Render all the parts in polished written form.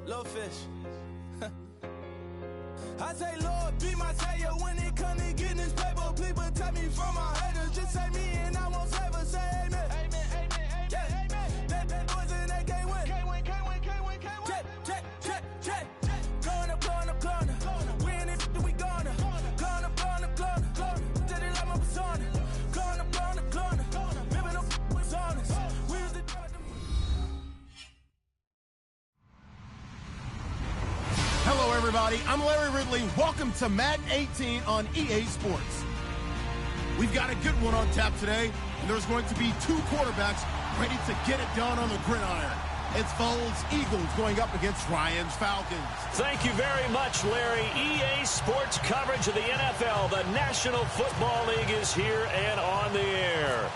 Little fish. I say, Lord, be my savior when it comes to getting this paper. Please protect me from my haters. Just say me and I won't save her. Say amen. Amen, amen, amen, yeah. Amen. That boys and they can't win. Can't win, can't win, can't win, can't win. Check, check, check, check. Going up, going up, going up. We in it, we gonna. Going up, going up, going up. Did it like my persona. Going up, going up, going up. Remember no was honest. We was the Hello, everybody. I'm Larry Ridley. Welcome to Madden 18 on EA Sports. We've got a good one on tap today, and there's going to be two quarterbacks ready to get it done on the gridiron. It's Foles Eagles going up against Ryan's Falcons. Thank you very much, Larry. EA Sports coverage of the NFL. The National Football League is here and on the air.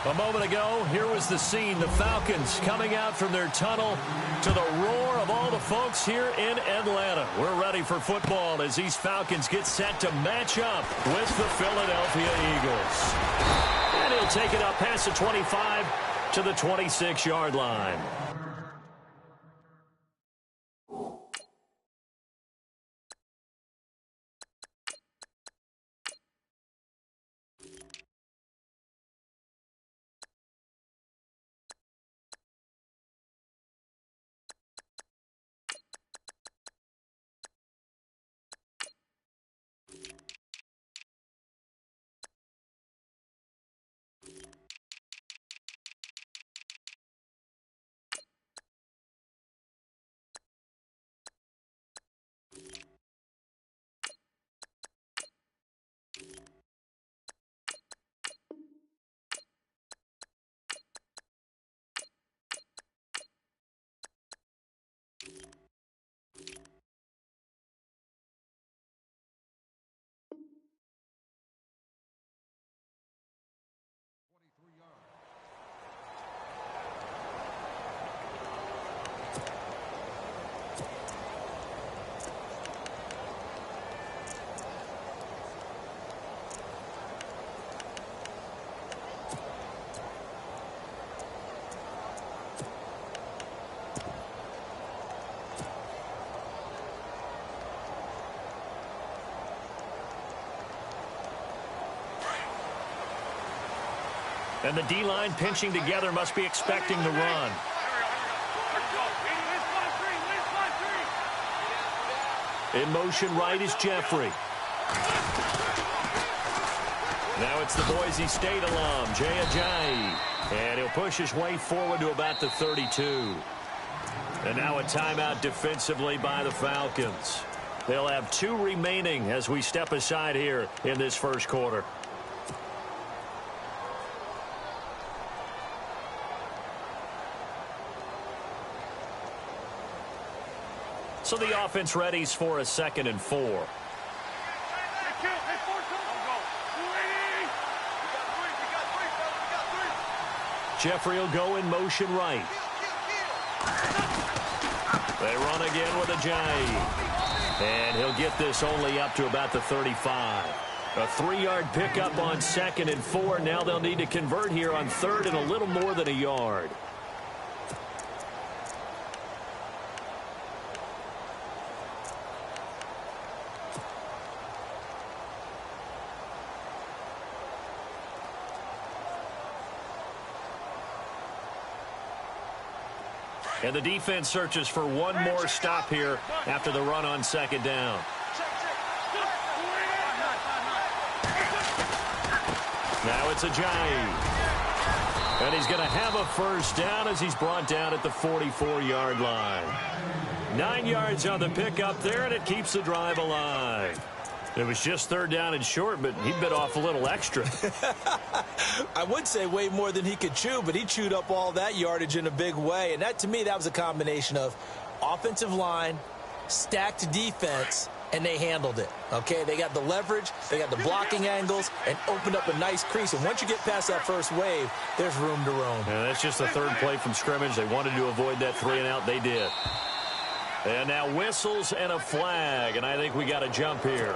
A moment ago, here was the scene. The Falcons coming out from their tunnel to the roar of all the folks here in Atlanta. We're ready for football as these Falcons get set to match up with the Philadelphia Eagles. And he'll take it up past the 25 to the 26-yard line. And the D-line pinching together must be expecting the run. In motion right is Jeffrey. Now it's the Boise State alum, Jay Ajayi. And he'll push his way forward to about the 32. And now a timeout defensively by the Falcons. They'll have 2 remaining as we step aside here in this first quarter. So the offense readies for a 2nd and 4. Jeffrey will go in motion right. They run again with Ajayi. And he'll get this only up to about the 35. A 3-yard pickup on 2nd and 4. Now they'll need to convert here on 3rd and a little more than a yard. And the defense searches for one more stop here after the run on 2nd down. Now it's Ajayi. And he's going to have a first down as he's brought down at the 44-yard line. 9 yards on the pickup there, and it keeps the drive alive. It was just 3rd down and short, but he bit off a little extra. I would say way more than he could chew, but he chewed up all that yardage in a big way. And that, to me, that was a combination of offensive line, stacked defense, and they handled it. Okay, they got the leverage, they got the blocking angles, and opened up a nice crease. And once you get past that first wave, there's room to roam. And that's just the 3rd play from scrimmage. They wanted to avoid that 3-and-out. They did. And now whistles and a flag, and I think we got a jump here.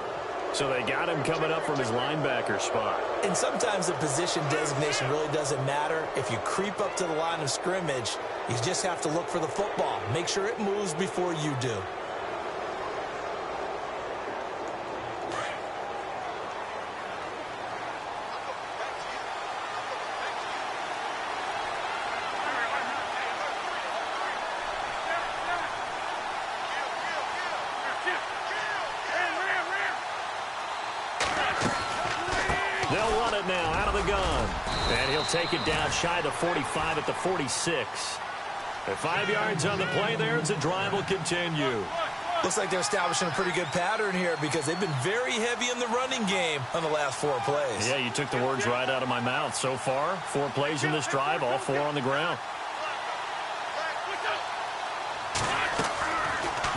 So they got him coming up from his linebacker spot. And sometimes the position designation really doesn't matter. If you creep up to the line of scrimmage, you just have to look for the football. Make sure it moves before you do. They'll run it now out of the gun. And he'll take it down shy of the 45 at the 46. At 5 yards on the play there, the drive will continue. Looks like they're establishing a pretty good pattern here because they've been very heavy in the running game on the last 4 plays. Yeah, you took the words right out of my mouth. So far, 4 plays in this drive, all 4 on the ground.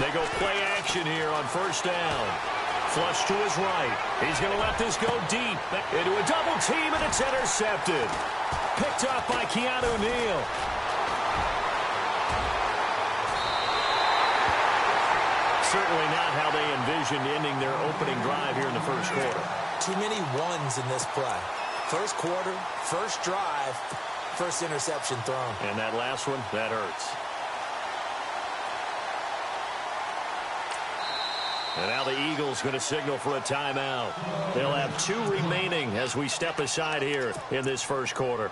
They go play action here on first down. Flush to his right. He's going to let this go deep into a double team, and it's intercepted. Picked up by Keanu Neal. Certainly not how they envisioned ending their opening drive here in the first quarter. Too many ones in this play. First quarter, first drive, first interception thrown. And that last one, that hurts. And now the Eagles going to signal for a timeout. They'll have 2 remaining as we step aside here in this first quarter.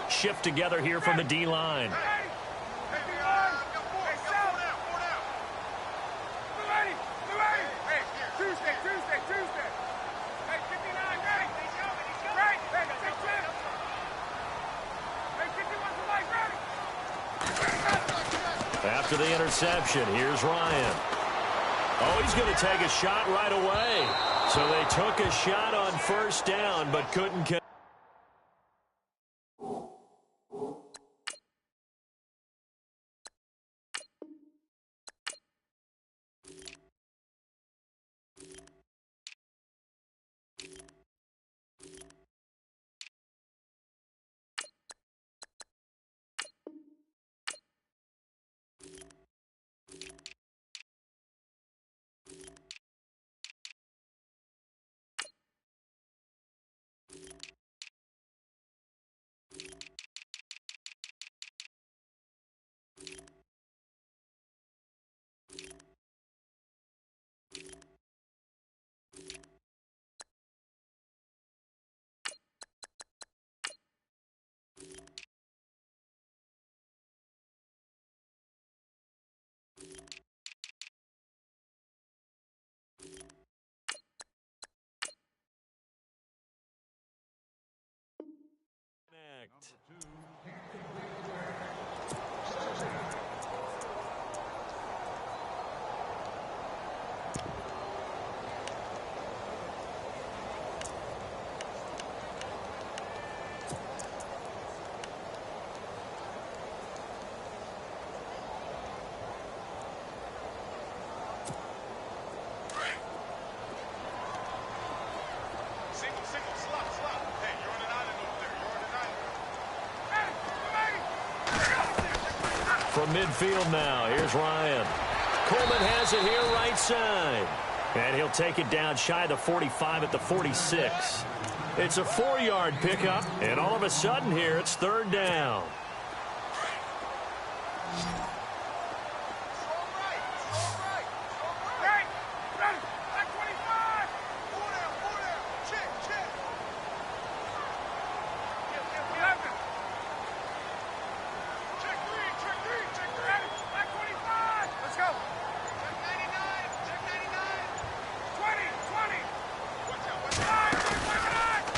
Shift together here from the D-line. After the interception, here's Ryan. Oh, he's going to take a shot right away. So they took a shot on first down, but couldn't connect. From midfield now, here's Ryan. Coleman has it here right side. And he'll take it down shy of the 45 at the 46. It's a 4-yard pickup, and all of a sudden here, it's third down.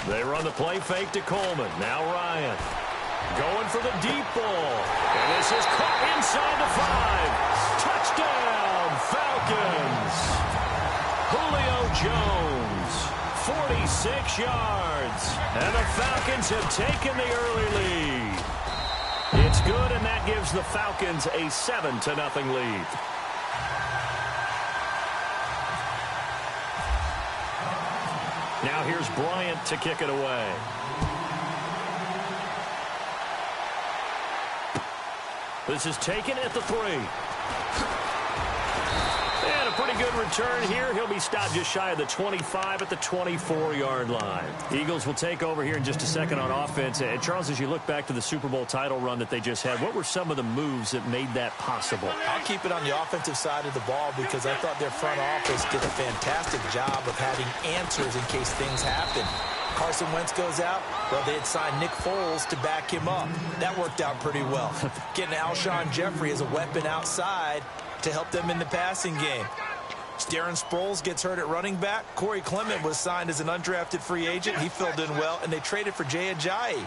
They run the play fake to Coleman. Now Ryan going for the deep ball. And this is caught inside the 5. Touchdown, Falcons. Julio Jones, 46 yards. And the Falcons have taken the early lead. It's good, and that gives the Falcons a 7-0 lead. Now here's Bryant to kick it away. This is taken at the 3. And a pretty good return here. He'll be stopped just shy of the 25 at the 24-yard line. Eagles will take over here in just a second on offense. And Charles, as you look back to the Super Bowl title run that they just had, what were some of the moves that made that possible? I'll keep it on the offensive side of the ball because I thought their front office did a fantastic job of having answers in case things happen. Carson Wentz goes out. Well, they had signed Nick Foles to back him up. That worked out pretty well. Getting Alshon Jeffrey as a weapon outside to help them in the passing game. Darren Sproles gets hurt at running back. Corey Clement was signed as an undrafted free agent. He filled in well, and they traded for Jay Ajayi.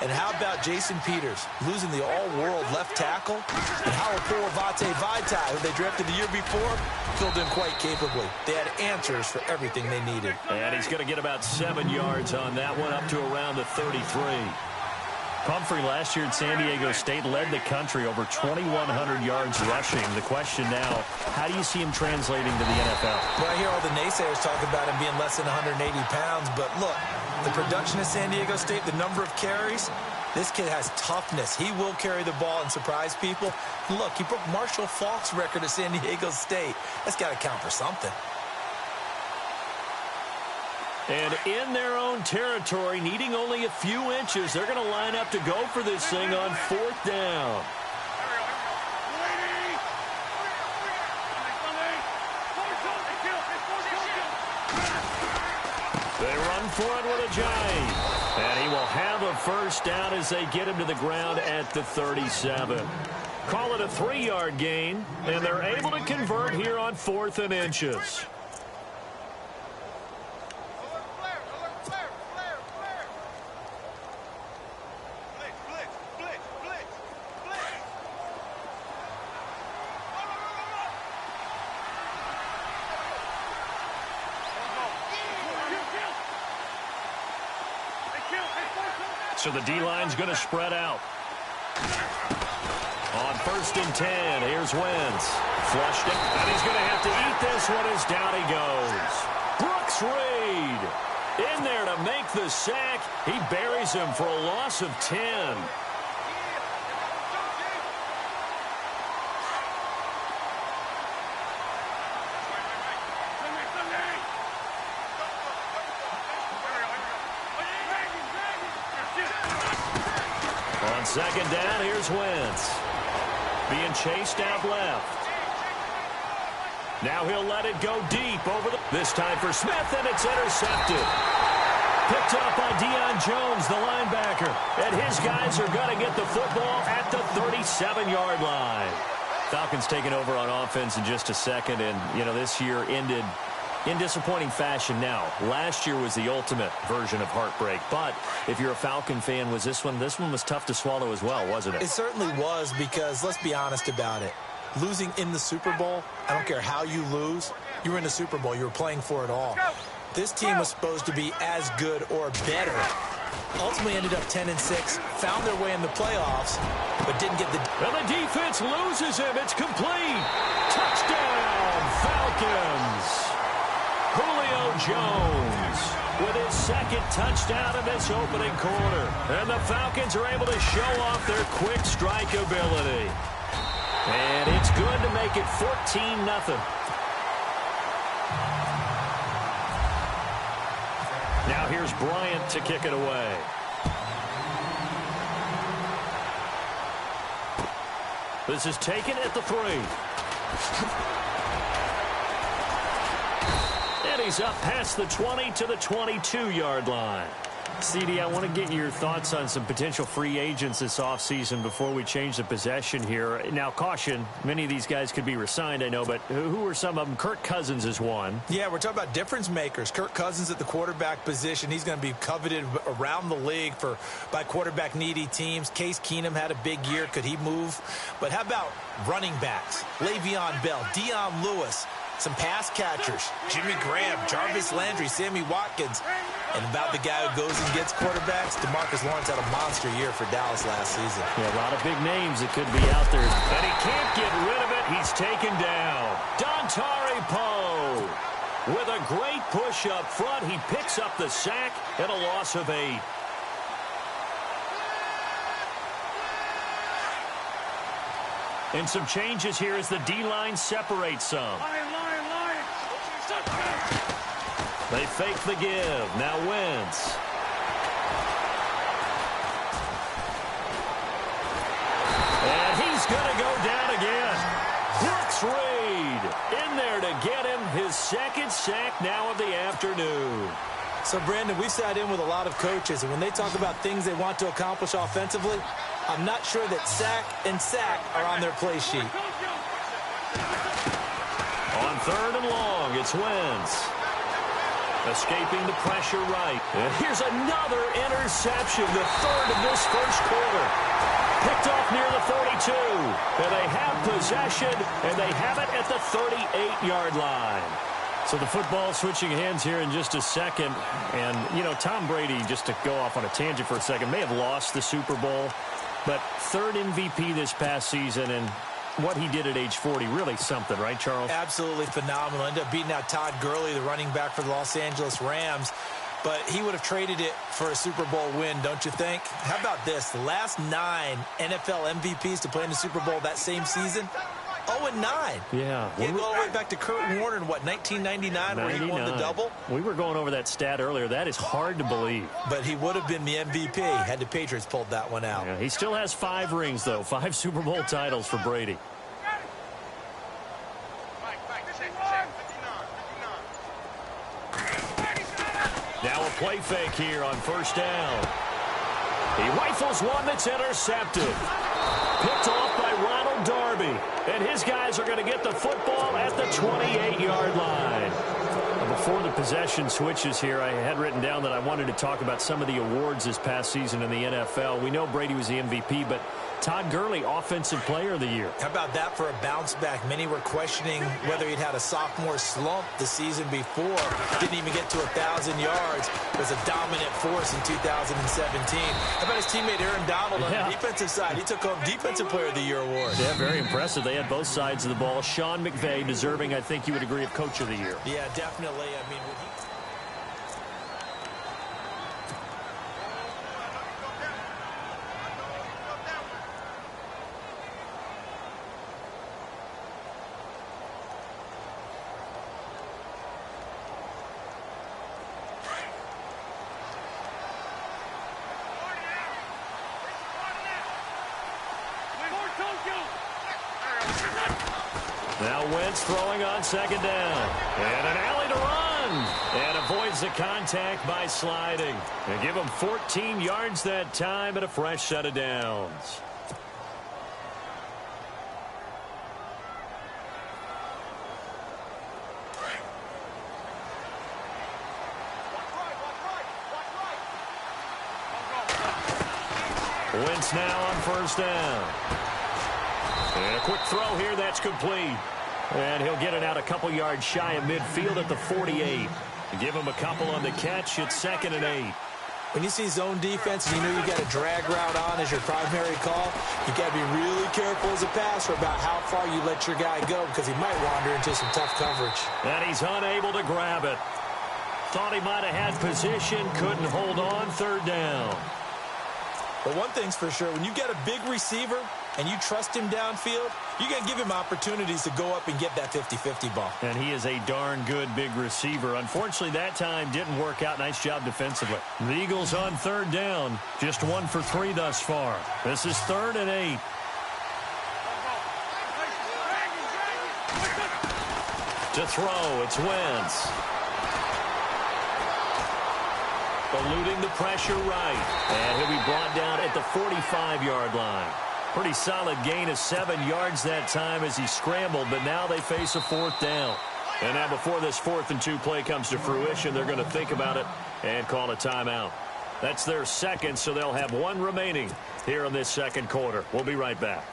And how about Jason Peters losing the all-world left tackle? And how poor Vate Vaitai, who they drafted the year before, filled in quite capably. They had answers for everything they needed. And he's going to get about 7 yards on that one, up to around the 33. Pumphrey last year at San Diego State led the country over 2,100 yards rushing. The question now, how do you see him translating to the NFL? Well, I hear all the naysayers talk about him being less than 180 pounds, but look, the production at San Diego State, the number of carries, this kid has toughness. He will carry the ball and surprise people. Look, he broke Marshall Faulk's record at San Diego State. That's got to count for something. And in their own territory, needing only a few inches, they're going to line up to go for this thing on 4th down. They run for it with Ajayi. And he will have a first down as they get him to the ground at the 37. Call it a 3-yard gain, and they're able to convert here on 4th and inches. So the D-line's going to spread out. On 1st and 10, here's Wentz. Flushed it, and he's going to have to eat this one as down he goes. Brooks Reed in there to make the sack. He buries him for a loss of 10. On 2nd down, here's Wentz. Being chased out left. Now he'll let it go deep over this time for Smith, and it's intercepted. Picked up by Deion Jones, the linebacker. And his guys are going to get the football at the 37-yard line. Falcons taking over on offense in just a second, and, you know, this year ended in disappointing fashion. Now, last year was the ultimate version of heartbreak, but if you're a Falcon fan, was this one was tough to swallow as well, wasn't it? It certainly was, because let's be honest about it. Losing in the Super Bowl, I don't care how you lose, you were in the Super Bowl, you were playing for it all. This team was supposed to be as good or better. Ultimately ended up 10-6, found their way in the playoffs, but didn't get the... Well, the defense loses him. It's complete. Touchdown, Falcons. Julio Jones with his 2nd touchdown in this opening quarter. And the Falcons are able to show off their quick strike ability. And it's good to make it 14-0. Now here's Bryant to kick it away. This is taken at the 3. And he's up past the 20 to the 22-yard line. CD, I want to get your thoughts on some potential free agents this offseason before we change the possession here. Now, caution, many of these guys could be re-signed, I know, but who are some of them? Kirk Cousins is one. Yeah, we're talking about difference makers. Kirk Cousins at the quarterback position. He's going to be coveted around the league by quarterback-needy teams. Case Keenum had a big year. Could he move? But how about running backs? Le'Veon Bell, Dion Lewis, some pass catchers, Jimmy Graham, Jarvis Landry, Sammy Watkins. And about the guy who goes and gets quarterbacks, DeMarcus Lawrence had a monster year for Dallas last season. Yeah, a lot of big names that could be out there. And he can't get rid of it. He's taken down. Dontari Poe with a great push up front. He picks up the sack and a loss of 8. And some changes here as the D-line separates some. They fake the give. Now Wentz. And he's going to go down again. Brooks Reed in there to get him his second sack now of the afternoon. So, Brandon, we've sat in with a lot of coaches, and when they talk about things they want to accomplish offensively, I'm not sure that sack and sack are on their play sheet. On 3rd and long, it's Wentz. Escaping the pressure right. And here's another interception, the 3rd of this first quarter. Picked off near the 42. And they have possession, and they have it at the 38-yard line. So the football switching hands here in just a second. And, you know, Tom Brady, just to go off on a tangent for a second, may have lost the Super Bowl. But 3rd MVP this past season, and what he did at age 40, really something, right, Charles? Absolutely phenomenal. Ended up beating out Todd Gurley, the running back for the Los Angeles Rams. But he would have traded it for a Super Bowl win, don't you think? How about this? The last 9 NFL MVPs to play in the Super Bowl that same season, 0-9. Yeah. He had to go all the way back to Kurt Warner in, what, 1999, where he won the double? We were going over that stat earlier. That is hard to believe. But he would have been the MVP had the Patriots pulled that one out. Yeah, he still has 5 rings, though. 5 Super Bowl titles for Brady. Now a play fake here on 1st down. He rifles one that's intercepted. Picked off by Ronald Darby. And his guys are going to get the football at the 28-yard line. Before the possession switches here, I had written down that I wanted to talk about some of the awards this past season in the NFL. We know Brady was the MVP, but Todd Gurley, Offensive Player of the Year. How about that for a bounce back? Many were questioning whether he'd had a sophomore slump the season before. Didn't even get to 1,000 yards. Was a dominant force in 2017. How about his teammate Aaron Donald on the defensive side? He took home Defensive Player of the Year award. Yeah, very impressive. They had both sides of the ball. Sean McVay deserving, I think you would agree, of Coach of the Year. Yeah, definitely. I mean, when he... Now Wentz throwing on 2nd down. And an alley to run. And avoids the contact by sliding. And give him 14 yards that time and a fresh set of downs. Wentz now on 1st down. And a quick throw here, that's complete. And he'll get it out a couple yards shy of midfield at the 48. Give him a couple on the catch. It's 2nd and 8. When you see zone defense and you know you got a drag route on as your primary call, you got to be really careful as a passer about how far you let your guy go because he might wander into some tough coverage. And he's unable to grab it. Thought he might have had position, couldn't hold on. 3rd down. But one thing's for sure, when you get a big receiver and you trust him downfield, you got to give him opportunities to go up and get that 50-50 ball. And he is a darn good big receiver. Unfortunately, that time didn't work out. Nice job defensively. The Eagles on 3rd down. Just 1 for 3 thus far. This is 3rd and 8. To throw, it's Wentz. Eluding the pressure right. And he'll be brought down at the 45-yard line. Pretty solid gain of 7 yards that time as he scrambled, but now they face a 4th down. And now before this 4th and 2 play comes to fruition, they're going to think about it and call a timeout. That's their 2nd, so they'll have 1 remaining here in this 2nd quarter. We'll be right back.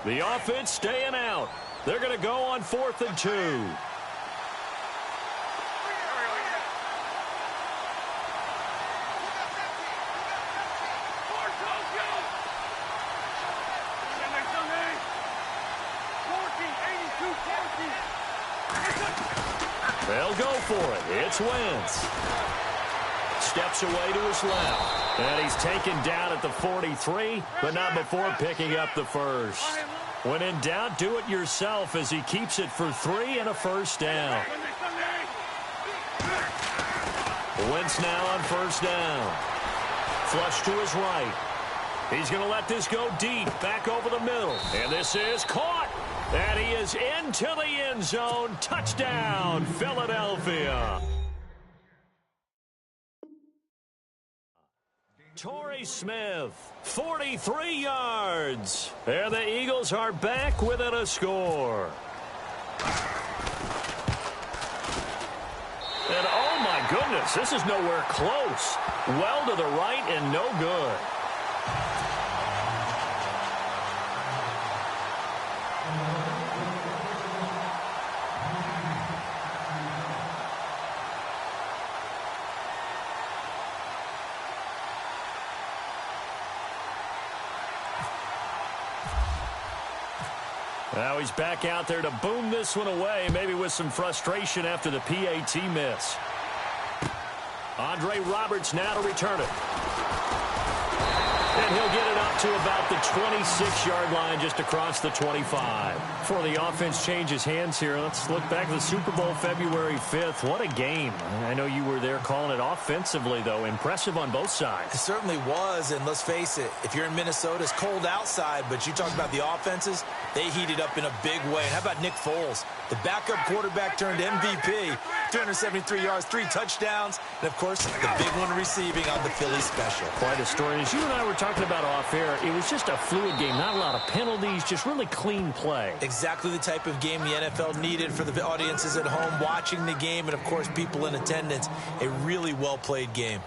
The offense staying out. They're going to go on 4th and 2. They'll go for it. It's Wentz. steps away to his left. And he's taken down at the 43, but not before picking up the first. When in doubt, do it yourself as he keeps it for 3 and a first down. Wentz now on first down. Flush to his right. He's going to let this go deep, back over the middle. And this is caught. And he is into the end zone. Touchdown, Philadelphia. Torrey Smith, 43 yards. There the Eagles are back within a score. And oh my goodness, this is nowhere close. Well to the right and no good. Now he's back out there to boom this one away, maybe with some frustration after the PAT miss. Andre Roberts now to return it. And he'll get it up to about the 26-yard line, just across the 25. Before the offense changes hands here, let's look back at the Super Bowl February 5th. What a game. I know you were there calling it offensively, though. Impressive on both sides. It certainly was, and let's face it, if you're in Minnesota, it's cold outside, but you talk about the offenses, they heated up in a big way. And how about Nick Foles? The backup quarterback turned MVP, 373 yards, 3 touchdowns, and, of course, the big one receiving on the Philly special. Quite a story. As you and I were talking about off air, it was just a fluid game, not a lot of penalties, just really clean play. Exactly the type of game the NFL needed for the audiences at home watching the game and, of course, people in attendance. A really well-played game.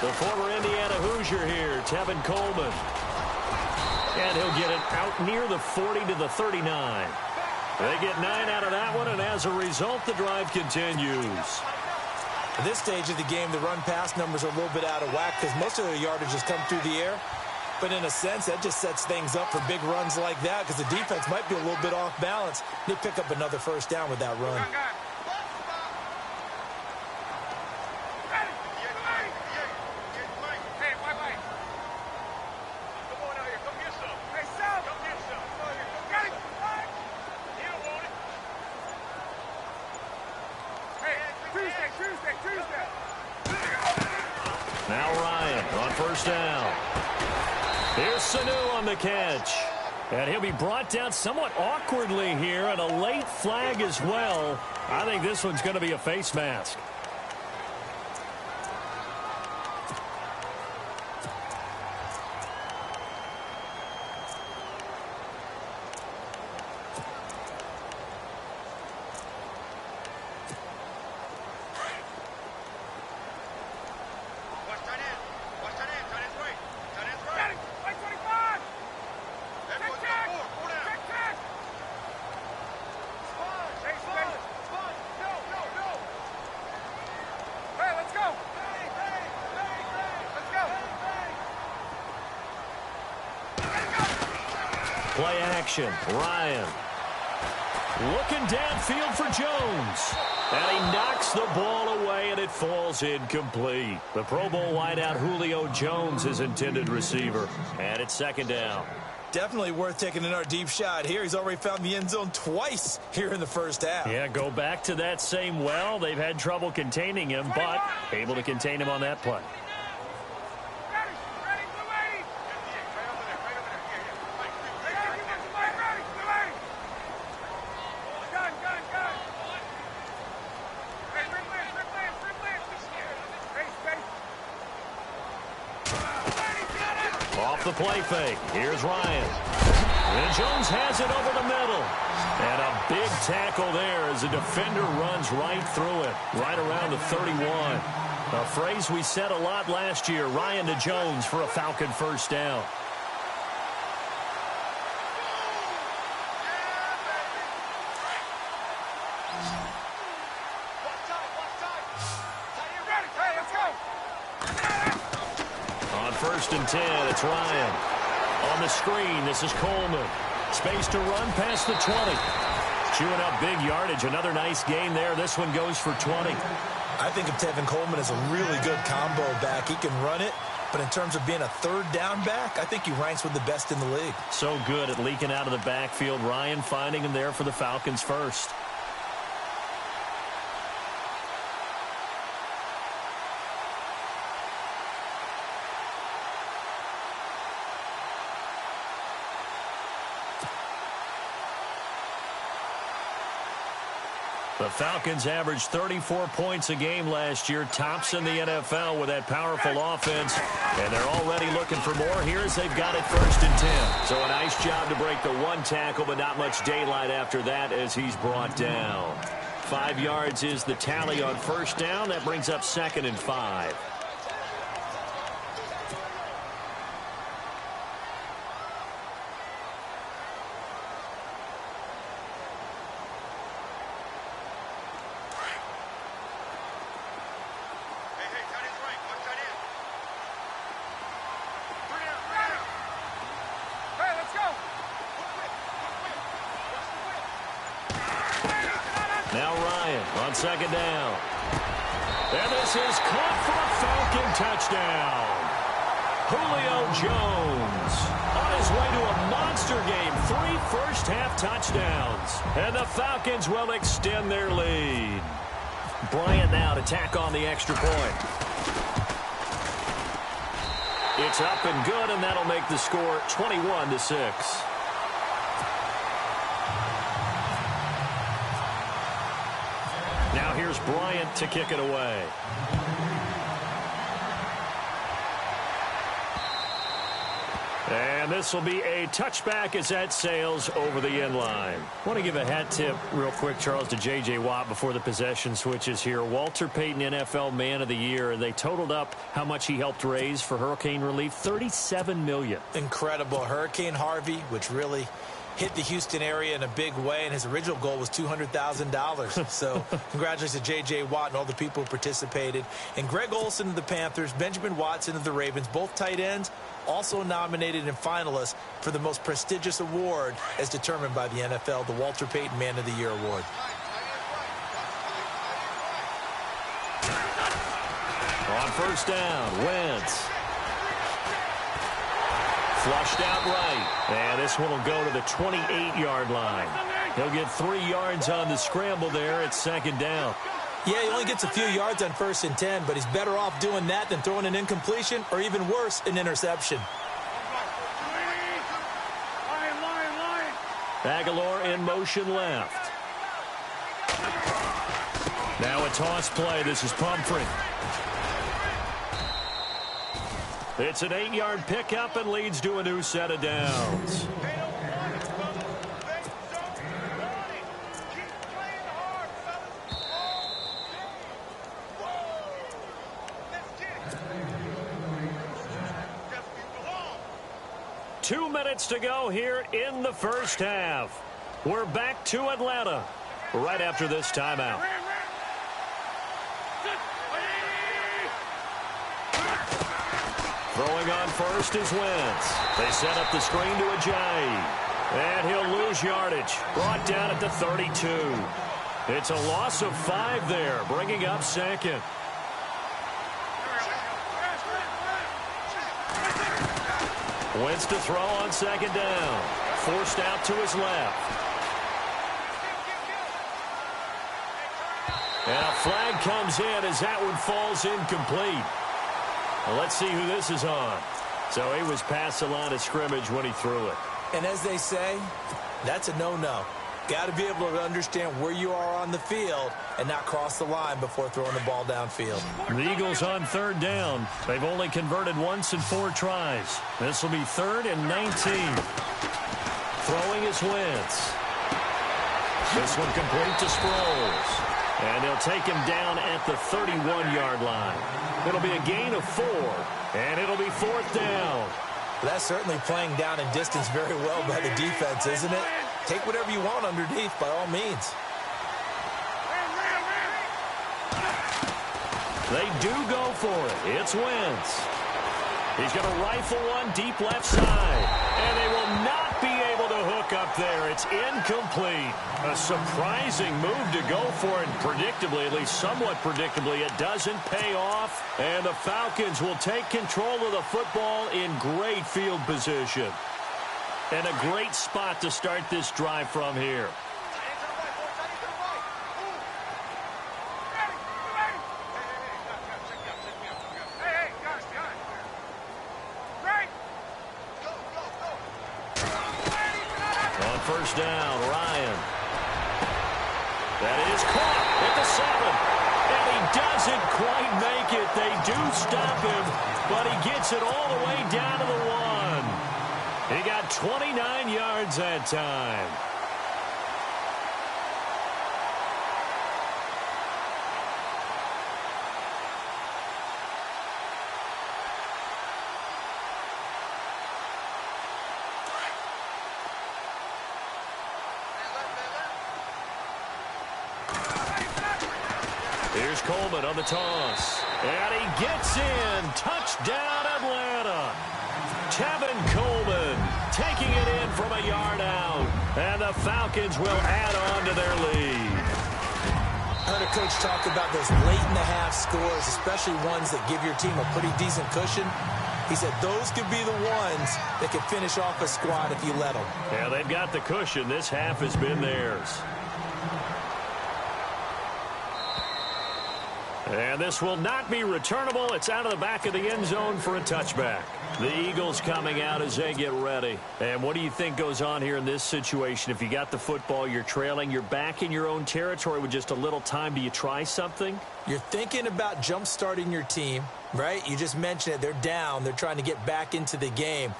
The former Indiana Hoosier here, Tevin Coleman. And he'll get it out near the 40 to the 39. They get 9 out of that one, and as a result, the drive continues. At this stage of the game, the run-pass numbers are a little bit out of whack because most of their yardage has come through the air. But in a sense, that just sets things up for big runs like that because the defense might be a little bit off balance. They pick up another first down with that run. Now Ryan on first down. Here's Sanu on the catch. And he'll be brought down somewhat awkwardly here, and a late flag as well. I think this one's going to be a face mask. Play action. Ryan. Looking downfield for Jones. And he knocks the ball away, and it falls incomplete. The Pro Bowl wideout Julio Jones, his intended receiver. And it's second down. Definitely worth taking another deep shot here. He's already found the end zone twice here in the first half. Yeah, go back to that same well. They've had trouble containing him, but able to contain him on that play. Off the play fake. Here's Ryan. And Jones has it over the middle. And a big tackle there as the defender runs right through it, right around the 31. A phrase we said a lot last year, Ryan to Jones for a Falcon first down. Let's go. first and 10. It's Ryan. On the screen, this is Coleman. Space to run past the 20. Chewing up big yardage. Another nice gain there. This one goes for 20. I think of Tevin Coleman as a really good combo back. He can run it, but in terms of being a third down back, I think he ranks with the best in the league. So good at leaking out of the backfield. Ryan finding him there for the Falcons first. The Falcons averaged 34 points a game last year, tops in the NFL with that powerful offense, and they're already looking for more here as they've got it first and 10. So a nice job to break the one tackle, but not much daylight after that as he's brought down. 5 yards is the tally on first down. That brings up 2nd and 5. Now Ryan on 2nd down. And this is caught for a Falcon touchdown. Julio Jones on his way to a monster game. 3 first-half touchdowns. And the Falcons will extend their lead. Bryant now to tack on the extra point. It's up and good, and that'll make the score 21-6. Now here's Bryant to kick it away. And this will be a touchback as that sails over the end line. I want to give a hat tip real quick, Charles, to J.J. Watt before the possession switches here. Walter Payton, NFL Man of the Year. They totaled up how much he helped raise for hurricane relief, $37 million. Incredible. Hurricane Harvey, which really hit the Houston area in a big way, and his original goal was $200,000. So congratulations to J.J. Watt and all the people who participated. And Greg Olsen of the Panthers, Benjamin Watson of the Ravens, both tight ends, also nominated and finalists for the most prestigious award as determined by the NFL, the Walter Payton Man of the Year Award. On first down, Wentz. Flushed out right. And this one will go to the 28-yard line. He'll get 3 yards on the scramble there at 2nd down. Yeah, he only gets a few yards on 1st and 10, but he's better off doing that than throwing an incompletion or even worse, an interception. Aguilar in motion left. Now a toss play. This is Pumphrey. It's an 8-yard pickup and leads to a new set of downs. Two minutes to go here in the first half. We're back to Atlanta right after this timeout. Throwing on first is Wentz. They set up the screen to Ajayi. And he'll lose yardage. Brought down at the 32. It's a loss of 5 there, bringing up 2nd. Wentz to throw on 2nd down. Forced out to his left. And a flag comes in as that one falls incomplete. Well, let's see who this is on. So he was past the line of scrimmage when he threw it. And as they say, that's a no-no. Got to be able to understand where you are on the field and not cross the line before throwing the ball downfield. The Eagles on 3rd down. They've only converted once in 4 tries. This will be 3rd and 19. Throwing is Wentz. This one complete to Sproles. And they'll take him down at the 31-yard line. It'll be a gain of 4, and it'll be 4th down. Well, that's certainly playing down in distance very well by the defense, isn't it? Take whatever you want underneath, by all means. They do go for it. It's Wentz. He's going to rifle one deep left side. And they will not be able to hook up there. It's incomplete. A surprising move to go for it. Predictably, at least somewhat predictably, it doesn't pay off. And the Falcons will take control of the football in great field position. And a great spot to start this drive from here. First down, Ryan. That is caught at the 7. And he doesn't quite make it. They do stop him, but he gets it all the way down to the 1. He got 29 yards that time. Here's Coleman on the toss. And he gets in. Touchdown, Atlanta. Tevin Coleman taking it in from a yard out. And the Falcons will add on to their lead. I heard a coach talk about those late-in-the-half scores, especially ones that give your team a pretty decent cushion. He said those could be the ones that could finish off a squad if you let them. Yeah, they've got the cushion. This half has been theirs. And this will not be returnable. It's out of the back of the end zone for a touchback. The Eagles coming out as they get ready. And what do you think goes on here in this situation? If you got the football, you're trailing, you're back in your own territory with just a little time. Do you try something? You're thinking about jump-starting your team, right? You just mentioned it. They're down. They're trying to get back into the game.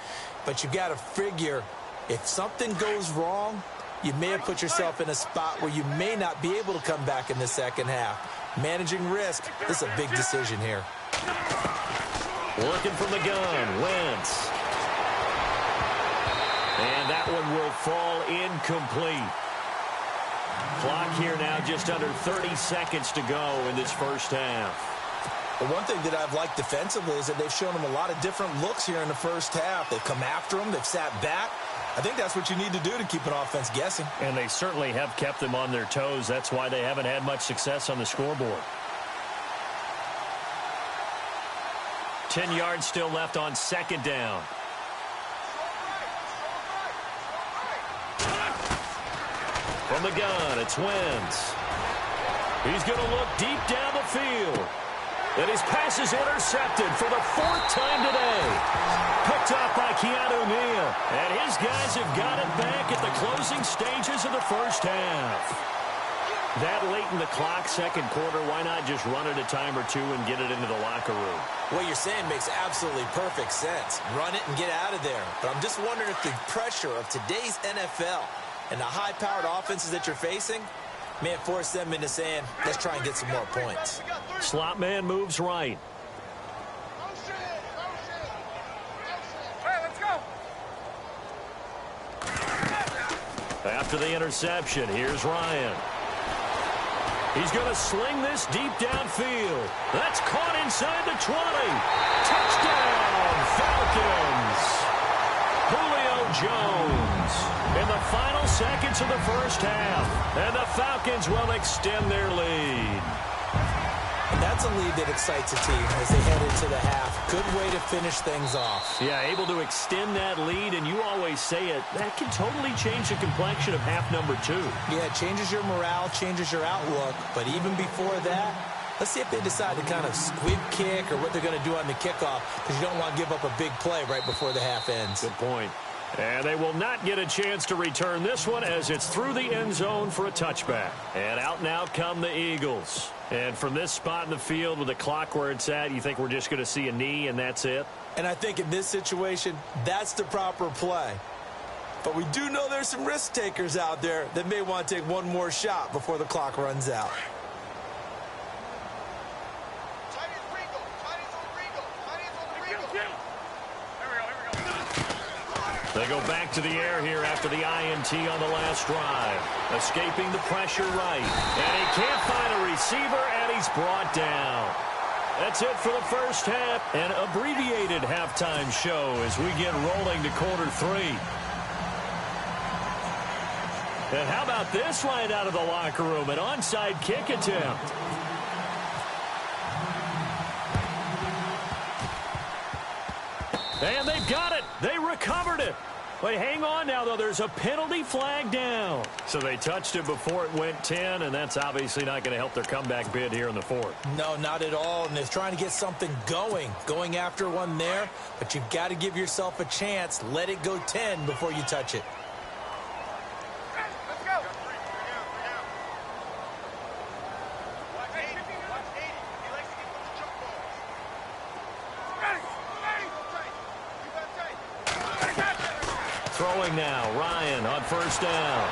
But you got to figure if something goes wrong, you may have put yourself in a spot where you may not be able to come back in the second half. Managing risk, this is a big decision here. Working from the gun, Wentz. And that one will fall incomplete. Clock here now just under 30 seconds to go in this first half. The one thing that I've liked defensively is that they've shown them a lot of different looks here in the first half. They've come after them. They've sat back. I think that's what you need to do to keep an offense guessing. And they certainly have kept them on their toes. That's why they haven't had much success on the scoreboard. 10 yards still left on second down. From the gun, it's Wentz. He's going to look deep down the field. And his pass is intercepted for the 4th time today. Picked up by Keanu Neal. And his guys have got it back at the closing stages of the first half. That late in the clock, second quarter, why not just run it a time or two and get it into the locker room? What you're saying makes absolutely perfect sense. Run it and get out of there. But I'm just wondering if the pressure of today's NFL and the high-powered offenses that you're facing may have forced them into saying, let's try and get some more points. Slot man moves right. Hey, let's go. After the interception, here's Ryan. He's going to sling this deep downfield. That's caught inside the 20. Touchdown, Falcons. Julio Jones in the final seconds of the first half. And the Falcons will extend their lead. And that's a lead that excites a team as they head into the half. Good way to finish things off. Yeah, able to extend that lead, and you always say it, that can totally change the complexion of half number 2. Yeah, it changes your morale, changes your outlook. But even before that, let's see if they decide to kind of squib kick or what they're going to do on the kickoff, because you don't want to give up a big play right before the half ends. Good point. And they will not get a chance to return this one as it's through the end zone for a touchback. And out now come the Eagles. And from this spot in the field with the clock where it's at, you think we're just going to see a knee and that's it? And I think in this situation, that's the proper play. But we do know there's some risk takers out there that may want to take one more shot before the clock runs out. They go back to the air here after the INT on the last drive. Escaping the pressure right. And he can't find a receiver, and he's brought down. That's it for the first half. An abbreviated halftime show as we get rolling to quarter 3. And how about this right out of the locker room? An onside kick attempt. And they've got it. They recovered it. Wait, hang on now, though. There's a penalty flag down. So they touched it before it went 10, and that's obviously not going to help their comeback bid here in the fourth. No, not at all. And they're trying to get something going after one there. But you've got to give yourself a chance. Let it go 10 before you touch it. Throwing now, Ryan on first down.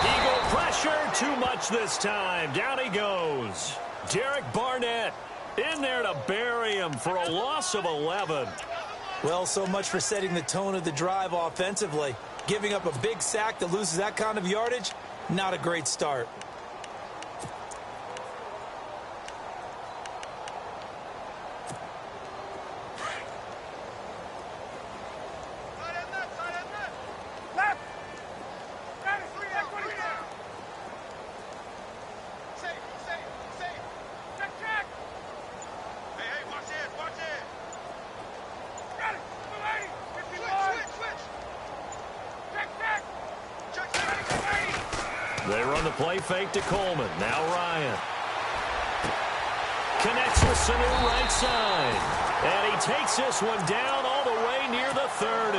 Eagle pressure, too much this time. Down he goes. Derek Barnett in there to bury him for a loss of 11. Well, so much for setting the tone of the drive offensively. Giving up a big sack that loses that kind of yardage, not a great start. They run the play fake to Coleman. Now Ryan. Connects with Sanu right side. And he takes this one down all the way near the 30.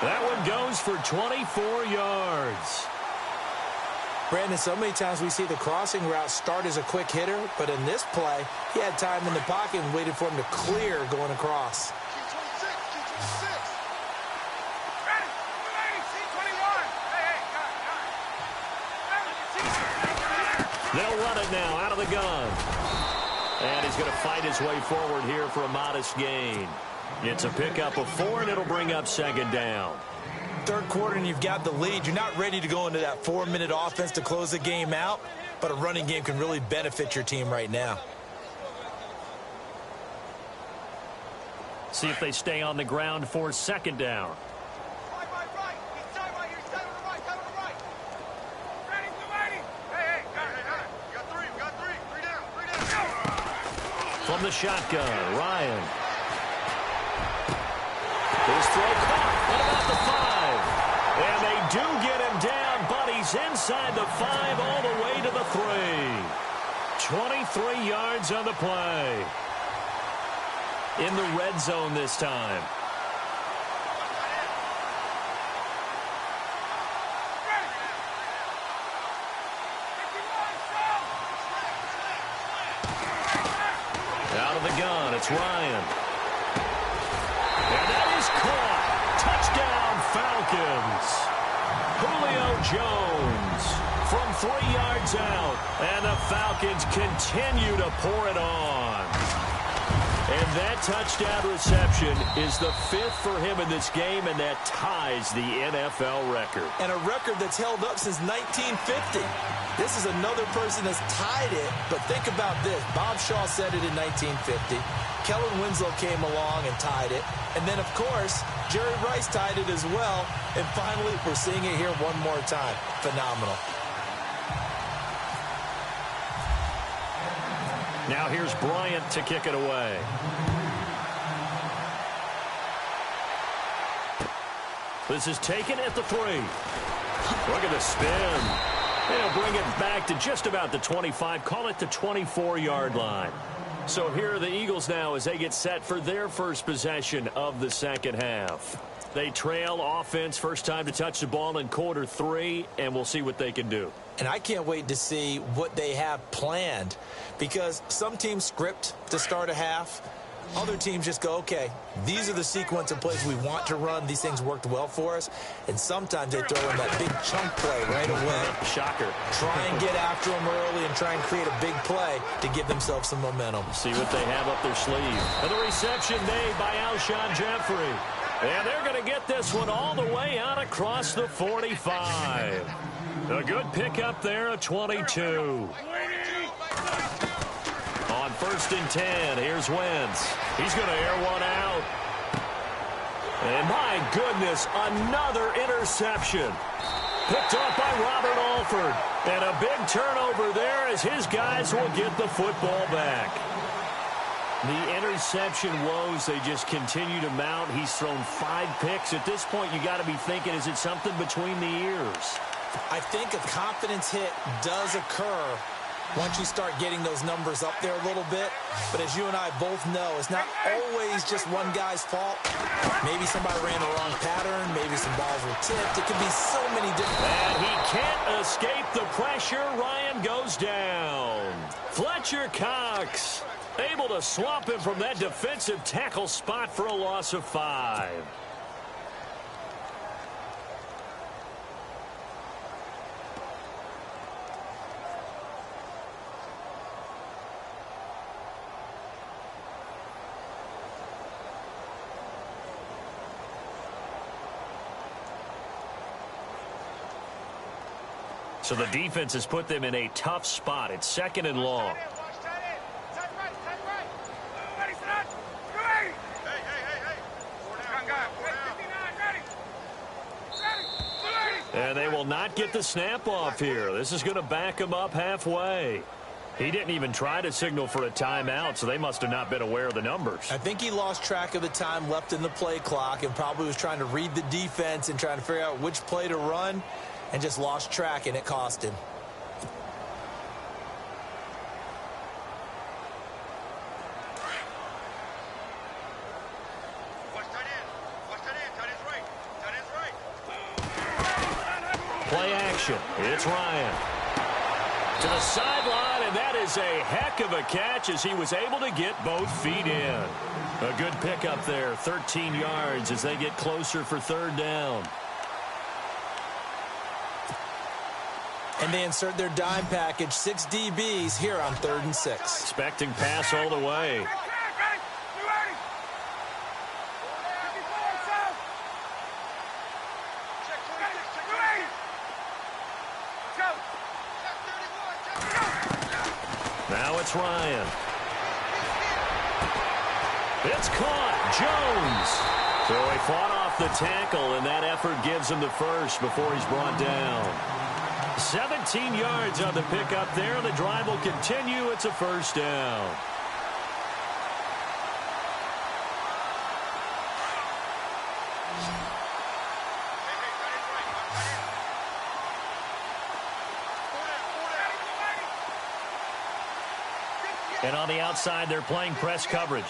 That one goes for 24 yards. Brandon, so many times we see the crossing route start as a quick hitter, but in this play, he had time in the pocket and waited for him to clear going across. They'll run it now out of the gun. And he's going to fight his way forward here for a modest gain. It's a pickup of 4, and it'll bring up second down. Third quarter, and you've got the lead. You're not ready to go into that 4-minute offense to close the game out, but a running game can really benefit your team right now. See if they stay on the ground for second down. From the shotgun, Ryan. His throw caught. What about the 5? And they do get him down, but he's inside the 5 all the way to the 3. 23 yards on the play. In the red zone this time. Out of the gun, it's Ryan. And that is caught. Touchdown, Falcons. Julio Jones from 3 yards out. And the Falcons continue to pour it on. And that touchdown reception is the 5th for him in this game, and that ties the NFL record. And a record that's held up since 1950. This is another person that's tied it, but think about this. Bob Shaw said it in 1950. Kellen Winslow came along and tied it. And then, of course, Jerry Rice tied it as well. And finally, we're seeing it here one more time. Phenomenal. Now here's Bryant to kick it away. This is taken at the 3. Look at the spin. They'll bring it back to just about the 25. Call it the 24-yard line. So here are the Eagles now as they get set for their first possession of the second half. They trail offense, first time to touch the ball in quarter 3, and we'll see what they can do. And I can't wait to see what they have planned, because some teams script to start a half. Other teams just go, okay, these are the sequence of plays we want to run. These things worked well for us. And sometimes they throw in that big chunk play right away. Shocker. Try and get after them early and try and create a big play to give themselves some momentum. See what they have up their sleeve. And the reception made by Alshon Jeffrey. And they're going to get this one all the way out across the 45. A good pickup there, a 22. On 1st and 10. Here's Wentz. He's going to air one out. And my goodness, another interception. Picked off by Robert Alford. And a big turnover there as his guys will get the football back. The interception woes, they just continue to mount. He's thrown 5 picks. At this point, you got to be thinking, is it something between the ears? I think a confidence hit does occur once you start getting those numbers up there a little bit. But as you and I both know, it's not always just one guy's fault. Maybe somebody ran the wrong pattern. Maybe some balls were tipped. It could be so many different... And he can't escape the pressure. Ryan goes down. Fletcher Cox able to swamp him from that defensive tackle spot for a loss of 5. So the defense has put them in a tough spot. It's 2nd and long. And they will not get the snap off here. This is going to back him up halfway. He didn't even try to signal for a timeout, so they must have not been aware of the numbers. I think he lost track of the time left in the play clock and probably was trying to read the defense and trying to figure out which play to run and just lost track, and it cost him. Play action. It's Ryan. To the sideline, and that is a heck of a catch as he was able to get both feet in. A good pickup there, 13 yards as they get closer for 3rd down. And they insert their dime package, 6 DBs here on 3rd and 6. Expecting pass all the way. Now it's Ryan. It's caught. Jones. So he fought off the tackle, and that effort gives him the first before he's brought down. 17 yards on the pickup there. The drive will continue. It's a 1st down. And on the outside, they're playing press coverage.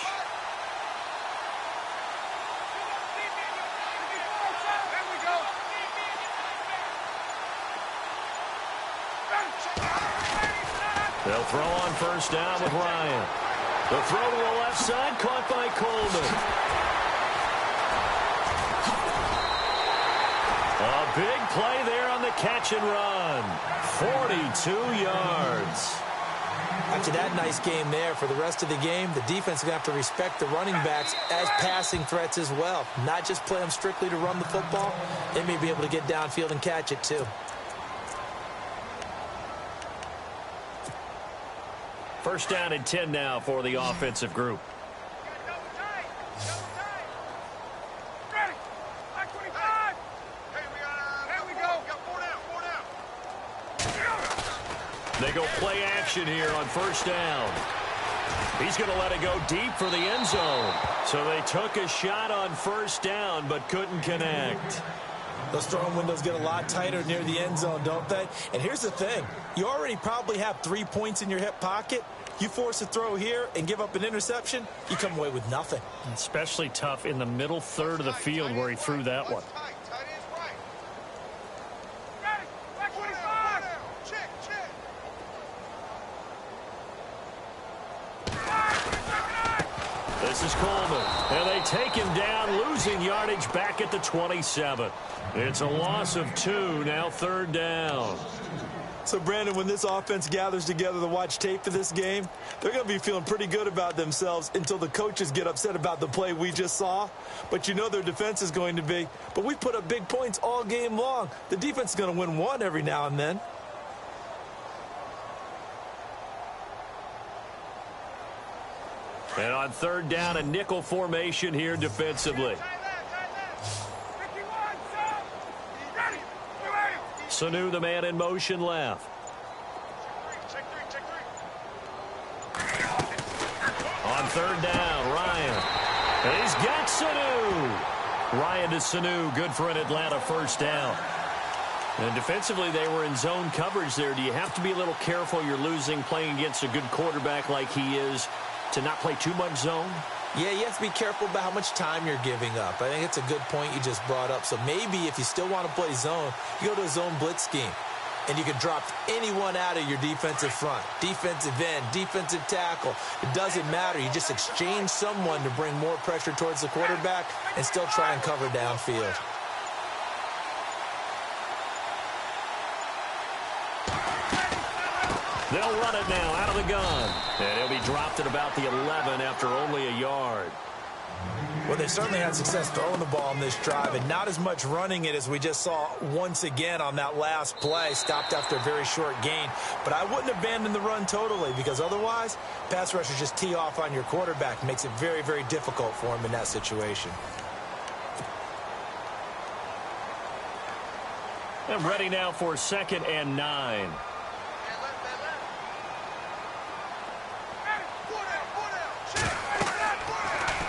They'll throw on 1st down with Ryan. The throw to the left side, caught by Coleman. A big play there on the catch and run. 42 yards. After that nice game there, for the rest of the game, the defense is going to have to respect the running backs as passing threats as well. Not just play them strictly to run the football. They may be able to get downfield and catch it too. 1st down and 10 now for the offensive group. They go play action here on 1st down. He's going to let it go deep for the end zone. So they took a shot on 1st down but couldn't connect. Those throwing windows get a lot tighter near the end zone, don't they? And here's the thing. You already probably have 3 points in your hip pocket. You force a throw here and give up an interception, you come away with nothing. Especially tough in the middle 3rd of the field where he threw that one. This is Coleman, and they take him down, losing yardage back at the 27. It's a loss of 2, now 3rd down. So, Brandon, when this offense gathers together to watch tape for this game, they're going to be feeling pretty good about themselves until the coaches get upset about the play we just saw. But you know their defense is going to be. But we put up big points all game long. The defense is going to win one every now and then. And on third down, a nickel formation here defensively. Sanu, the man in motion left. On third down, Ryan. And he's got Sanu. Ryan to Sanu, good for an Atlanta first down. And defensively, they were in zone coverage there. Do you have to be a little careful? You're losing playing against a good quarterback like he is to not play too much zone? Yeah, you have to be careful about how much time you're giving up. I think it's a good point you just brought up. So maybe if you still want to play zone, you go to a zone blitz scheme. And you can drop anyone out of your defensive front. Defensive end, defensive tackle. It doesn't matter. You just exchange someone to bring more pressure towards the quarterback and still try and cover downfield. They'll run it now out of the gun. And he'll be dropped at about the 11 after only a yard. Well, they certainly had success throwing the ball in this drive, and not as much running it as we just saw once again on that last play. Stopped after a very short gain. But I wouldn't abandon the run totally, because otherwise, pass rushers just tee off on your quarterback. Makes it very, very difficult for him in that situation. And ready now for 2nd and 9.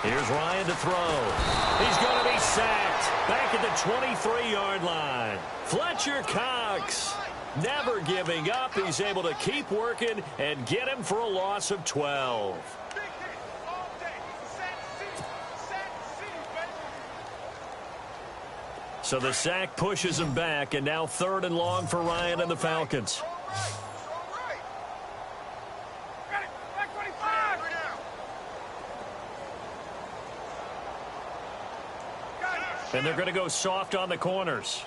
Here's Ryan to throw. He's going to be sacked. Back at the 23-yard line. Fletcher Cox never giving up. He's able to keep working and get him for a loss of 12. So the sack pushes him back, and now 3rd and long for Ryan and the Falcons. And they're going to go soft on the corners.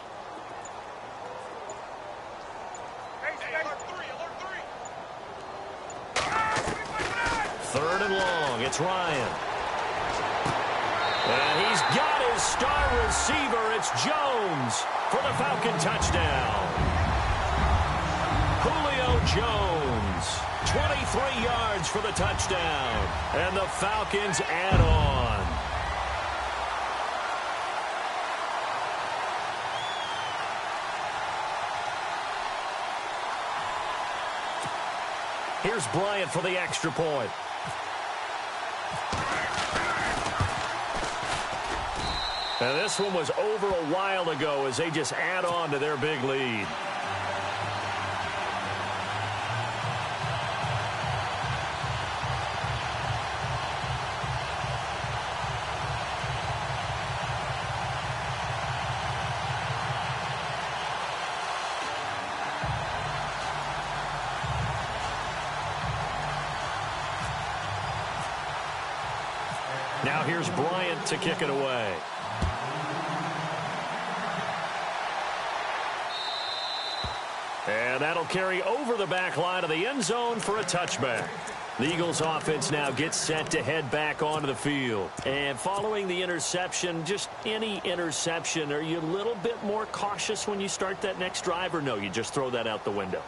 Third and long. It's Ryan. And he's got his star receiver. It's Jones for the Falcon touchdown. Julio Jones, 23 yards for the touchdown. And the Falcons add on. Here's Bryant for the extra point. And this one was over a while ago as they just add on to their big lead. Now here's Bryant to kick it away. And that'll carry over the back line of the end zone for a touchback. The Eagles offense now gets set to head back onto the field. And following the interception, just any interception, are you a little bit more cautious when you start that next drive, or no, you just throw that out the window?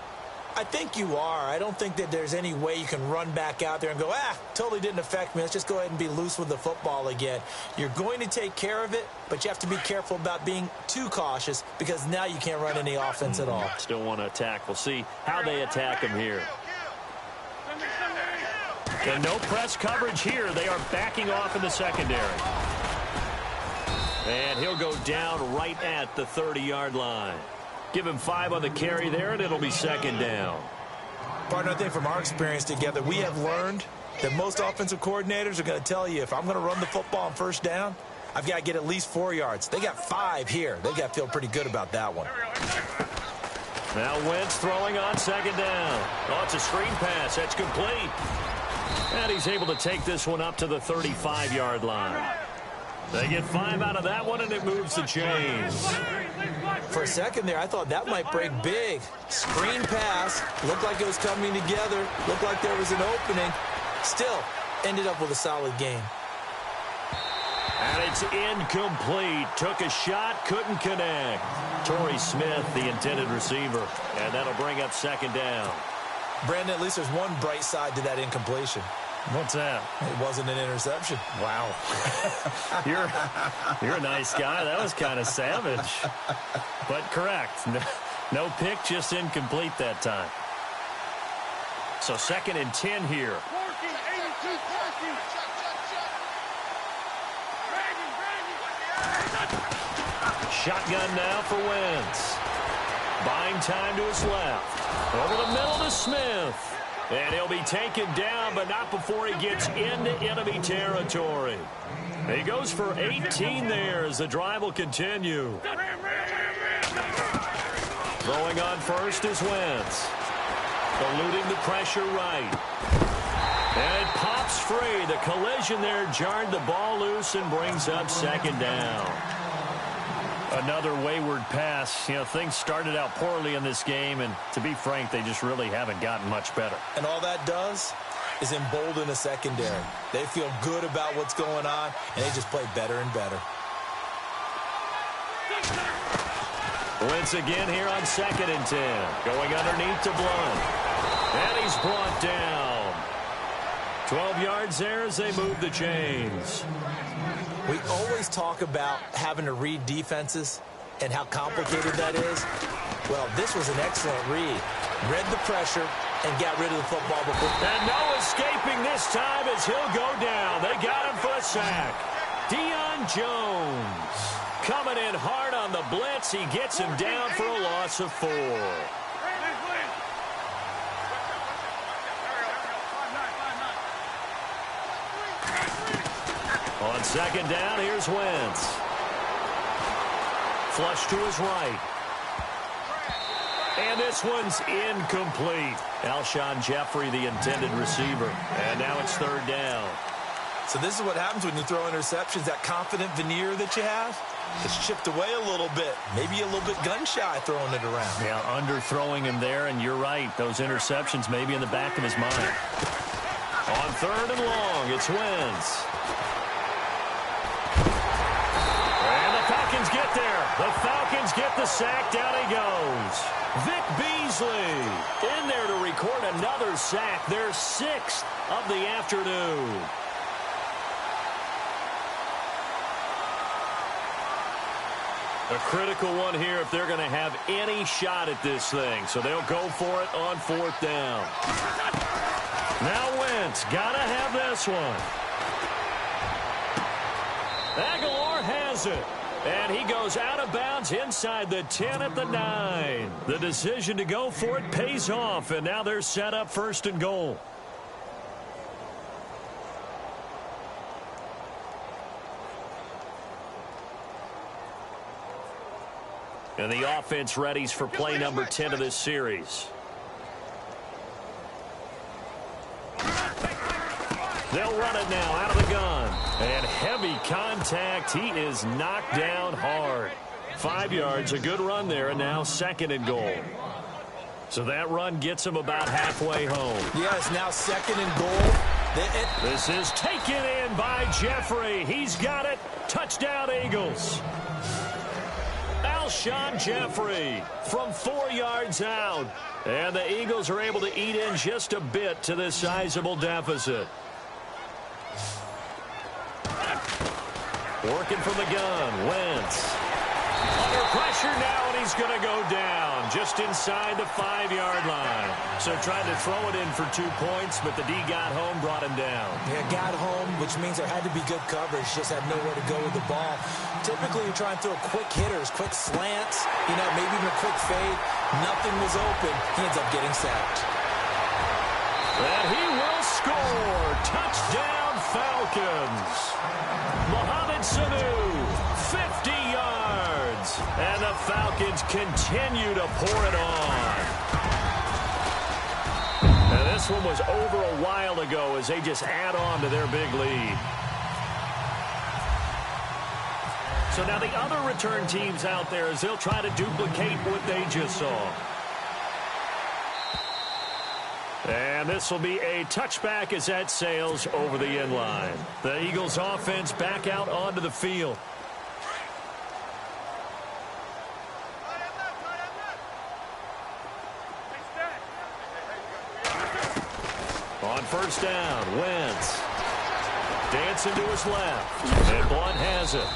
I think you are. I don't think that there's any way you can run back out there and go, totally didn't affect me. Let's just go ahead and be loose with the football again. You're going to take care of it, but you have to be careful about being too cautious because now you can't run any offense at all. Still want to attack. We'll see how they attack him here. And no press coverage here. They are backing off in the secondary. And he'll go down right at the 30-yard line. Give him 5 on the carry there, and it'll be 2nd down. Partner, I think from our experience together, we have learned that most offensive coordinators are going to tell you, if I'm going to run the football on 1st down, I've got to get at least 4 yards. They got 5 here. They got to feel pretty good about that one. Now Wentz throwing on 2nd down. Oh, it's a screen pass. That's complete. And he's able to take this one up to the 35-yard line. They get 5 out of that one, and it moves the chains. For a second there, I thought that might break big. Screen pass. Looked like it was coming together. Looked like there was an opening. Still, ended up with a solid game. And it's incomplete. Took a shot, couldn't connect. Torrey Smith, the intended receiver. And that'll bring up 2nd down. Brandon, at least there's one bright side to that incompletion. What's that? It wasn't an interception. Wow. You're a nice guy. That was kind of savage. But correct. No pick, just incomplete that time. So 2nd and 10 here. Shotgun now for Wentz. Buying time to his left. Over the middle to Smith. And he'll be taken down, but not before he gets into enemy territory. He goes for 18 there as the drive will continue. Throwing on first is Wentz. Eluding the pressure right. And it pops free. The collision there jarred the ball loose and brings up 2nd down. Another wayward pass. You know, things started out poorly in this game, and to be frank, they just really haven't gotten much better. And all that does is embolden the secondary. They feel good about what's going on, and they just play better and better. Wentz again here on 2nd and 10. Going underneath to Blunt. And he's brought down. 12 yards there as they move the chains. We always talk about having to read defenses and how complicated that is. Well, this was an excellent read. Read the pressure and got rid of the football before. And no escaping this time as he'll go down. They got him for a sack. Deion Jones coming in hard on the blitz. He gets him down for a loss of 4. On 2nd down, here's Wentz. Flush to his right. And this one's incomplete. Alshon Jeffrey, the intended receiver. And now it's 3rd down. So this is what happens when you throw interceptions. That confident veneer that you have, it's chipped away a little bit. Maybe a little bit gun-shy throwing it around. Yeah, underthrowing him there, and you're right. Those interceptions may be in the back of his mind. On 3rd and long, it's Wentz. Falcons get there. The Falcons get the sack. Down he goes. Vic Beasley in there to record another sack. Their 6th of the afternoon. A critical one here if they're going to have any shot at this thing. So they'll go for it on 4th down. Now Wentz got to have this one. Aguilar has it. And he goes out of bounds inside the 10 at the 9. The decision to go for it pays off, and now they're set up 1st and goal. And the offense readies for play number 10 of this series. They'll run it now out of the gun. And heavy contact. He is knocked down hard. 5 yards, a good run there, and now 2nd and goal. So that run gets him about halfway home. Yes, now 2nd and goal. This is taken in by Jeffrey. He's got it. Touchdown, Eagles. Alshon Jeffrey from 4 yards out. And the Eagles are able to eat in just a bit to this sizable deficit. Working from the gun, Wentz. Under pressure now, and he's going to go down just inside the 5-yard line. So tried to throw it in for 2 points, but the D got home, brought him down. Yeah, got home, which means there had to be good coverage. Just had nowhere to go with the ball. Typically, you're trying to throw quick hitters, quick slants, maybe even a quick fade. Nothing was open. He ends up getting sacked. And he will score. Touchdown, Falcons. Mohamed Sanu, 50 yards. And the Falcons continue to pour it on. And this one was over a while ago as they just add on to their big lead. So now the other return teams out there as they'll try to duplicate what they just saw. And this will be a touchback as that sails over the end line. The Eagles offense back out onto the field. On first down. Wentz dancing to his left. And Blunt has it.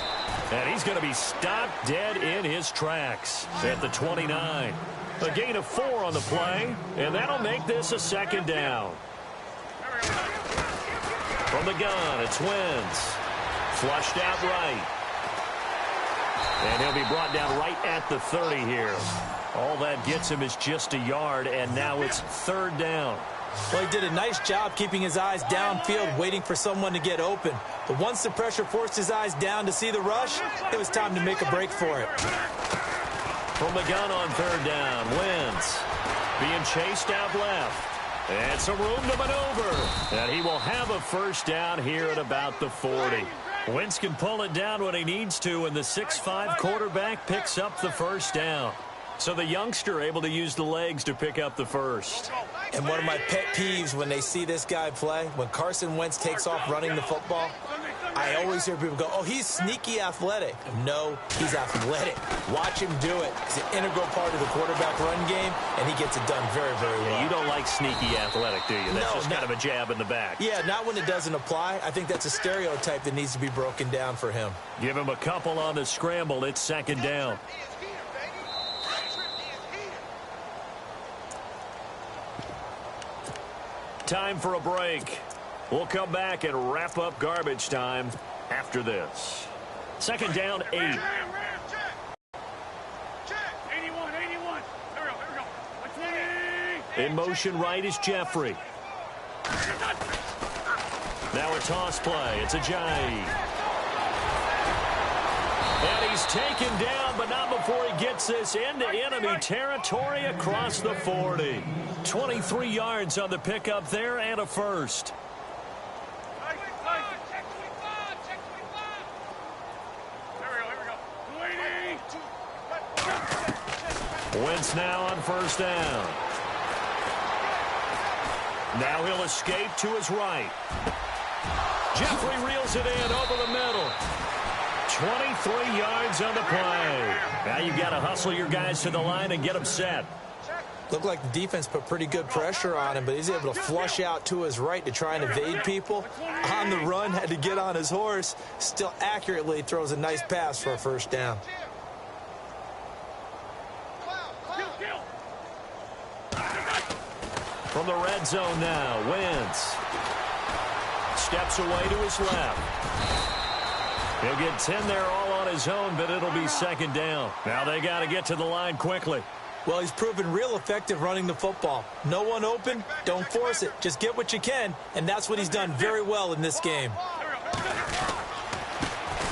And he's going to be stopped dead in his tracks at the 29. A gain of 4 on the play, and that'll make this a second down. From the gun, it's Wentz. Flushed out right. And he'll be brought down right at the 30 here. All that gets him is just a yard, and now it's third down. Well, he did a nice job keeping his eyes downfield, waiting for someone to get open. But once the pressure forced his eyes down to see the rush, it was time to make a break for it. From the gun on third down, Wentz being chased out left. And some room to maneuver. And he will have a first down here at about the 40. Wentz can pull it down when he needs to, and the 6'5" quarterback picks up the first down. So the youngster able to use the legs to pick up the first. And one of my pet peeves when they see this guy play, when Carson Wentz takes off running the football, I always hear people go, oh, he's sneaky athletic. No, he's athletic. Watch him do it. It's an integral part of the quarterback run game, and he gets it done very, very well. Yeah, you don't like sneaky athletic, do you? That's just not, kind of a jab in the back. Yeah, not when it doesn't apply. I think that's a stereotype that needs to be broken down for him. Give him a couple on the scramble. It's second down. Time for a break. We'll come back and wrap up garbage time after this. Second down, 8. Check. 81. Here we go. What's in motion right is Jeffrey. Now a toss play. It's Ajayi. And he's taken down, but not before he gets this into enemy territory across the 40. 23 yards on the pickup there and a first. Wentz now on first down. Now he'll escape to his right. Jeffrey reels it in over the middle. 23 yards on the play. Now you've got to hustle your guys to the line and get them set. Looked like the defense put pretty good pressure on him, but he's able to flush out to his right to try and evade people. On the run, had to get on his horse. Still accurately throws a nice pass for a first down. From the red zone now, Wentz steps away to his left. He'll get 10 there all on his own, but it'll be second down. Now they got to get to the line quickly. Well, he's proven real effective running the football. No one open, don't force it. Just get what you can, and that's what he's done very well in this game.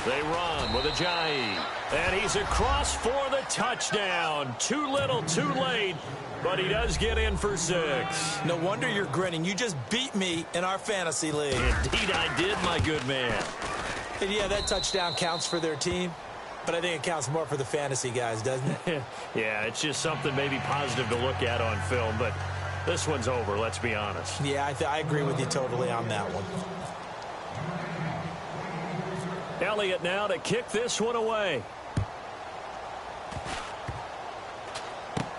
They run with Ajayi, and he's across for the touchdown. Too little, too late, but he does get in for 6. No wonder you're grinning. You just beat me in our fantasy league. Indeed I did, my good man. And yeah, that touchdown counts for their team, but I think it counts more for the fantasy guys, doesn't it? Yeah, it's just something maybe positive to look at on film, but this one's over, let's be honest. Yeah, I agree with you totally on that one. Elliott now to kick this one away.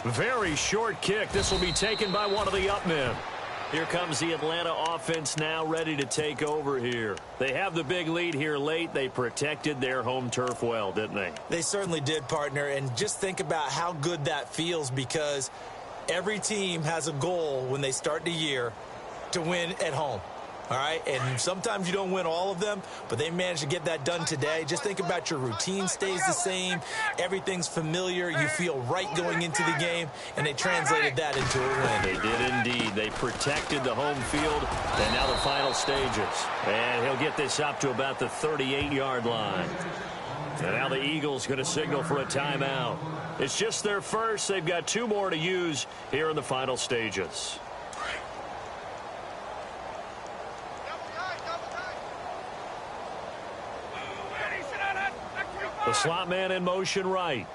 Very short kick. This will be taken by one of the up men. Here comes the Atlanta offense now ready to take over here. They have the big lead here late. They protected their home turf well, didn't they? They certainly did, partner. And just think about how good that feels, because every team has a goal when they start the year to win at home. All right, and sometimes you don't win all of them, but they managed to get that done today. Just think about your routine stays the same. Everything's familiar. You feel right going into the game, and they translated that into a win. They did indeed. They protected the home field, and now the final stages. And he'll get this up to about the 38-yard line. And now the Eagles going to signal for a timeout. It's just their first. They've got 2 more to use here in the final stages. The slot man in motion right.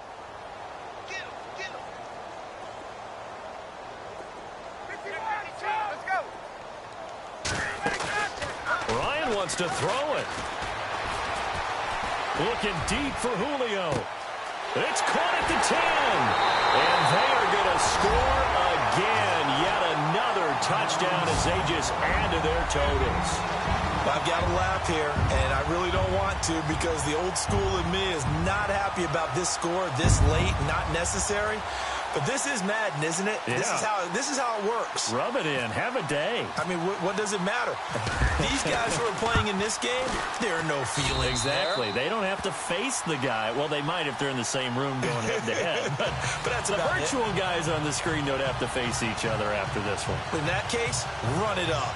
Ryan wants to throw it. Looking deep for Julio. It's caught at the 10. And they are going to score again. Yet another touchdown as they just add to their totals. I've got to laugh here, and I really don't want to because the old school in me is not happy about this score this late, not necessary. But this is Madden, isn't it? Yeah. This is how it works. Rub it in. Have a day. I mean, what does it matter? These guys who are playing in this game, there are no feelings Exactly. there. They don't have to face the guy. Well, they might if they're in the same room going head-to-head. But that's the about virtual guys on the screen don't have to face each other after this one. In that case, run it up.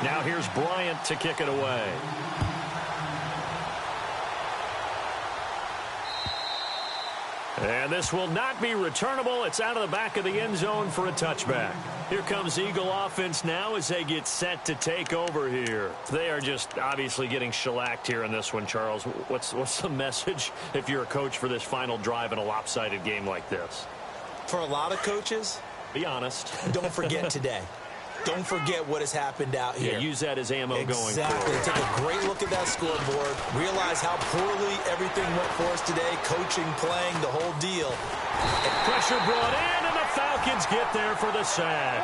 Now here's Bryant to kick it away. And this will not be returnable. It's out of the back of the end zone for a touchback. Here comes Eagle offense now as they get set to take over here. They are just obviously getting shellacked here in this one, Charles. What's the message if you're a coach for this final drive in a lopsided game like this? For a lot of coaches, be honest. Don't forget today. Don't forget what has happened out here. Yeah, use that as ammo going forward. Exactly. Take a great look at that scoreboard. Realize how poorly everything went for us today. Coaching, playing, the whole deal. Pressure brought in, and the Falcons get there for the sack.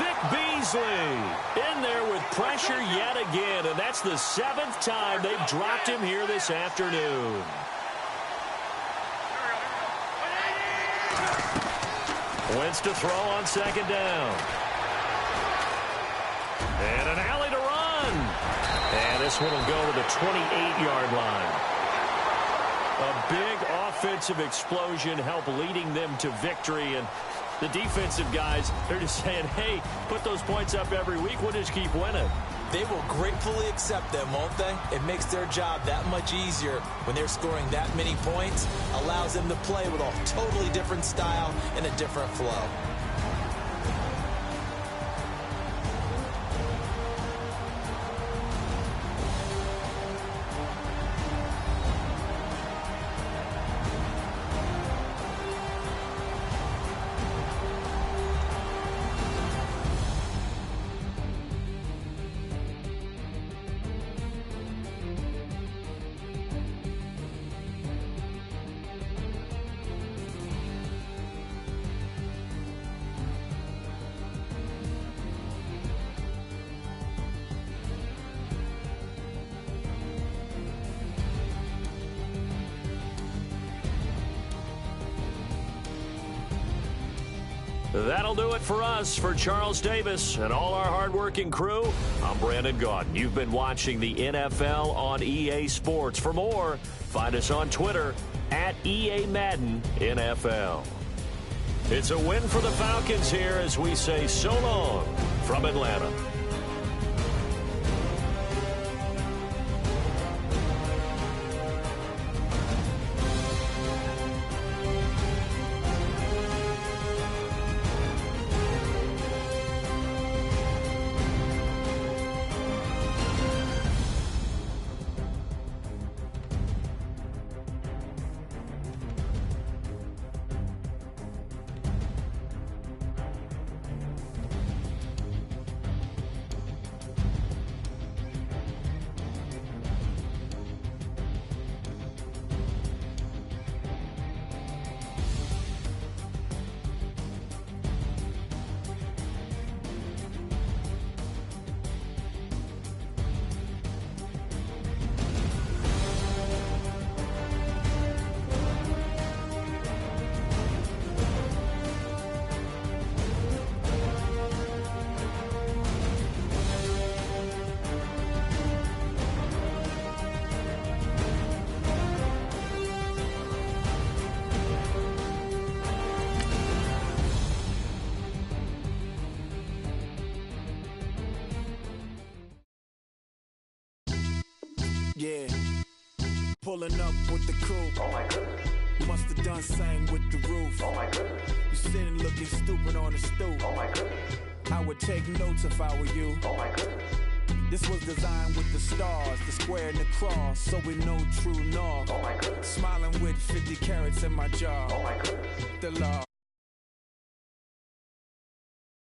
Vic Beasley in there with pressure yet again, and that's the 7th time they've dropped him here this afternoon. Wentz to throw on 2nd down. And an alley to run. And this one will go to the 28-yard line. A big offensive explosion helped leading them to victory. And the defensive guys, they're just saying, hey, put those points up every week. We'll just keep winning. They will gratefully accept them, won't they? It makes their job that much easier when they're scoring that many points. Allows them to play with a totally different style and a different flow. That'll do it for us. For Charles Davis and all our hardworking crew, I'm Brandon Gaudin. You've been watching the NFL on EA Sports. For more, find us on Twitter at EA Madden NFL. It's a win for the Falcons here as we say so long from Atlanta. Yeah, pulling up with the crew. Oh my goodness. Must have done same with the roof. Oh my goodness. You sitting looking stupid on the stoop. Oh my goodness. I would take notes if I were you. Oh my goodness. This was designed with the stars, the square and the cross, so we know true north. Oh my goodness. Smiling with 50 carats in my jaw. Oh my goodness. The law.